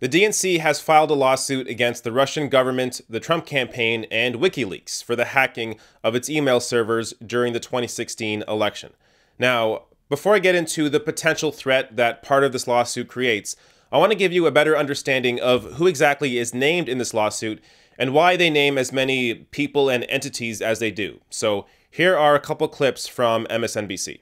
The DNC has filed a lawsuit against the Russian government, the Trump campaign, and WikiLeaks for the hacking of its email servers during the 2016 election. Now, before I get into the potential threat that part of this lawsuit creates, I want to give you a better understanding of who exactly is named in this lawsuit and why they name as many people and entities as they do. So here are a couple clips from MSNBC.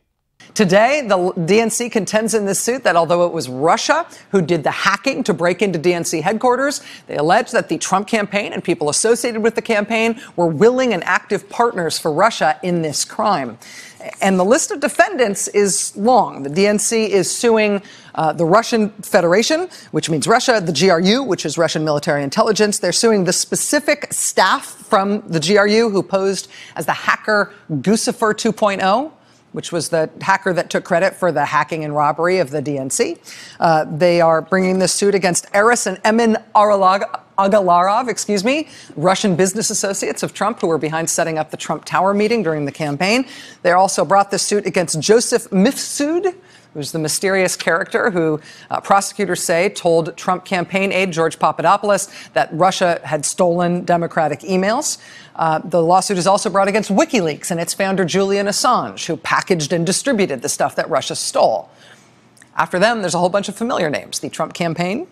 Today, the DNC contends in this suit that although it was Russia who did the hacking to break into DNC headquarters, they allege that the Trump campaign and people associated with the campaign were willing and active partners for Russia in this crime. And the list of defendants is long. The DNC is suing the Russian Federation, which means Russia, the GRU, which is Russian military intelligence. They're suing the specific staff from the GRU who posed as the hacker Guccifer 2.0. Which was the hacker that took credit for the hacking and robbery of the DNC. They are bringing this suit against Eris and Emin Agalarov, Russian business associates of Trump who were behind setting up the Trump Tower meeting during the campaign. They also brought this suit against Joseph Mifsud, who's the mysterious character who prosecutors say told Trump campaign aide George Papadopoulos that Russia had stolen Democratic emails. The lawsuit is also brought against WikiLeaks and its founder Julian Assange, who packaged and distributed the stuff that Russia stole. After them, there's a whole bunch of familiar names. The Trump campaign,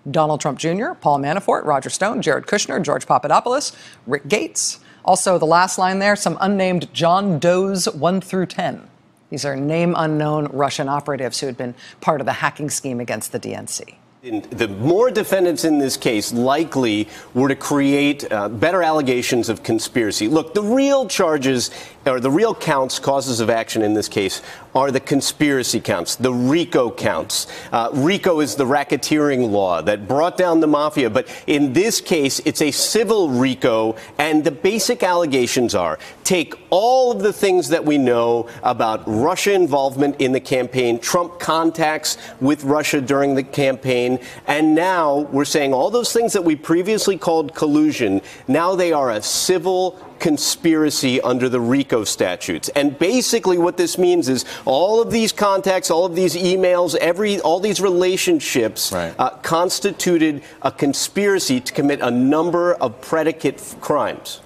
Donald Trump Jr., Paul Manafort, Roger Stone, Jared Kushner, George Papadopoulos, Rick Gates. Also, the last line there, some unnamed John Does 1 through 10. These are name unknown Russian operatives who had been part of the hacking scheme against the DNC. The more defendants in this case likely were to create better allegations of conspiracy. Look, the real charges or the real counts, causes of action in this case, are the conspiracy counts, the RICO counts. RICO is the racketeering law that brought down the mafia. But in this case, it's a civil RICO. And the basic allegations are take all of the things that we know about Russia involvement in the campaign, Trump contacts with Russia during the campaign. And now we're saying all those things that we previously called collusion, now they are a civil conspiracy under the RICO statutes. And basically what this means is all of these contacts, all of these emails, all these relationships constituted a conspiracy to commit a number of predicate crimes.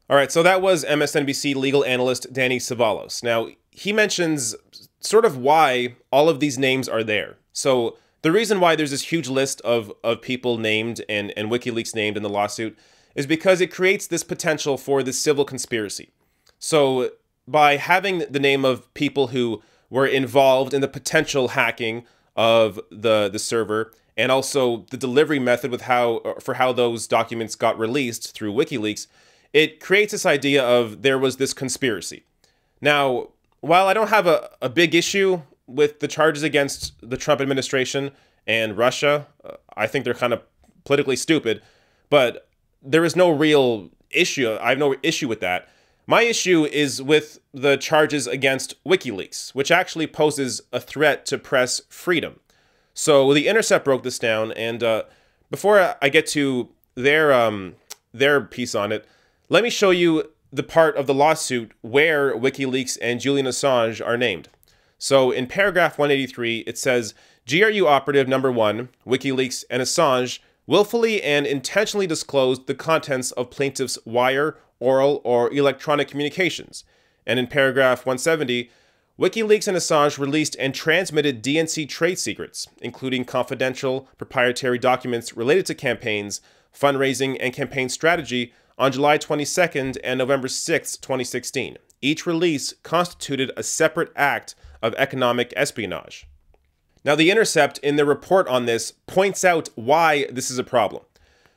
All right, so that was MSNBC legal analyst Danny Ceballos. Now, he mentions sort of why all of these names are there. So the reason why there's this huge list of people named and WikiLeaks named in the lawsuit is because it creates this potential for this civil conspiracy. So by having the name of people who were involved in the potential hacking of the server and also the delivery method with how those documents got released through WikiLeaks, it creates this idea of there was this conspiracy. Now, while I don't have a big issue with the charges against the Trump administration and Russia, I think they're kind of politically stupid, but there is no real issue. I have no issue with that. My issue is with the charges against WikiLeaks, which actually poses a threat to press freedom. So The Intercept broke this down, and before I get to their piece on it, let me show you the part of the lawsuit where WikiLeaks and Julian Assange are named. So in paragraph 183, it says, GRU operative number 1, WikiLeaks and Assange willfully and intentionally disclosed the contents of plaintiff's wire, oral, or electronic communications. And in paragraph 170, WikiLeaks and Assange released and transmitted DNC trade secrets, including confidential proprietary documents related to campaigns, fundraising, and campaign strategy on July 22nd and November 6, 2016. Each release constituted a separate act of economic espionage. Now, The Intercept, in their report on this, points out why this is a problem.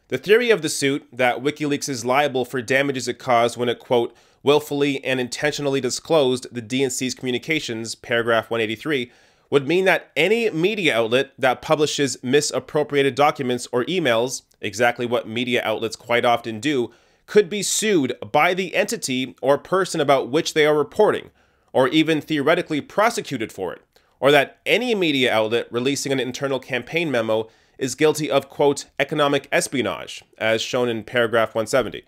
The theory of the suit, that WikiLeaks is liable for damages it caused when it, quote, willfully and intentionally disclosed the DNC's communications, paragraph 183, would mean that any media outlet that publishes misappropriated documents or emails, exactly what media outlets quite often do, could be sued by the entity or person about which they are reporting, or even theoretically prosecuted for it, or that any media outlet releasing an internal campaign memo is guilty of, quote, economic espionage, as shown in paragraph 170.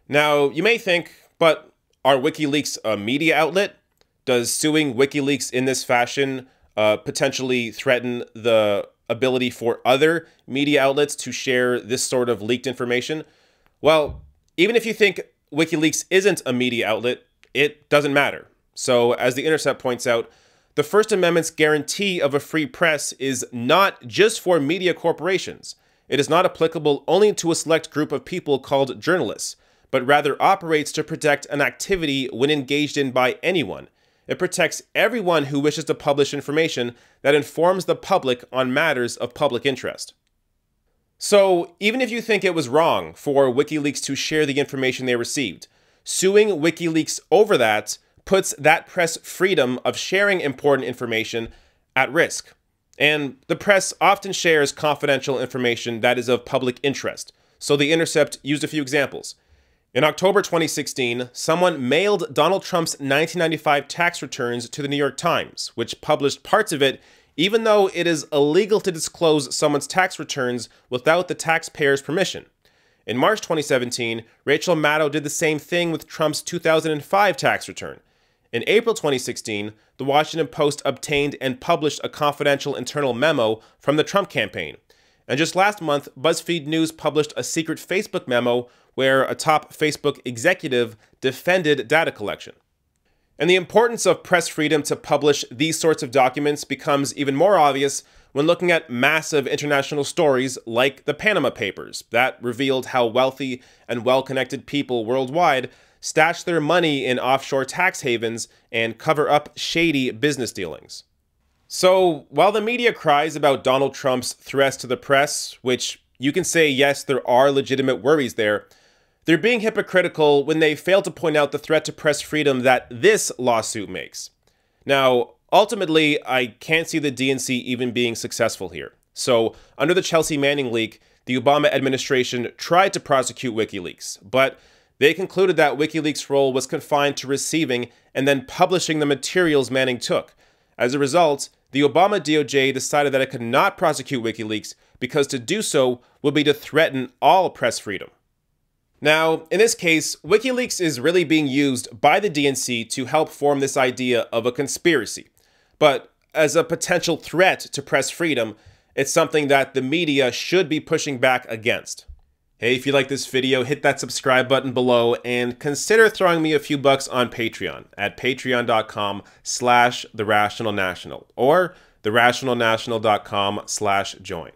Now, you may think, but are WikiLeaks a media outlet? Does suing WikiLeaks in this fashion potentially threaten the ability for other media outlets to share this sort of leaked information? Well, even if you think WikiLeaks isn't a media outlet, it doesn't matter. So, as The Intercept points out, the First Amendment's guarantee of a free press is not just for media corporations. It is not applicable only to a select group of people called journalists, but rather operates to protect an activity when engaged in by anyone. It protects everyone who wishes to publish information that informs the public on matters of public interest. So, even if you think it was wrong for WikiLeaks to share the information they received, suing WikiLeaks over that puts that press freedom of sharing important information at risk. And the press often shares confidential information that is of public interest. So The Intercept used a few examples. In October 2016, someone mailed Donald Trump's 1995 tax returns to the New York Times, which published parts of it, even though it is illegal to disclose someone's tax returns without the taxpayer's permission. In March 2017, Rachel Maddow did the same thing with Trump's 2005 tax return. In April 2016, The Washington Post obtained and published a confidential internal memo from the Trump campaign. And just last month, BuzzFeed News published a secret Facebook memo where a top Facebook executive defended data collection. And the importance of press freedom to publish these sorts of documents becomes even more obvious when looking at massive international stories like the Panama Papers that revealed how wealthy and well-connected people worldwide stash their money in offshore tax havens and cover up shady business dealings. So, while the media cries about Donald Trump's threats to the press, which you can say, yes, there are legitimate worries there, they're being hypocritical when they fail to point out the threat to press freedom that this lawsuit makes. Now, ultimately, I can't see the DNC even being successful here. So, under the Chelsea Manning leak, the Obama administration tried to prosecute WikiLeaks, but they concluded that WikiLeaks' role was confined to receiving and then publishing the materials Manning took. As a result, the Obama DOJ decided that it could not prosecute WikiLeaks because to do so would be to threaten all press freedom. Now, in this case, WikiLeaks is really being used by the DNC to help form this idea of a conspiracy. But as a potential threat to press freedom, it's something that the media should be pushing back against. Hey, if you like this video, hit that subscribe button below and consider throwing me a few bucks on Patreon at patreon.com/therationalnational or therationalnational.com/join.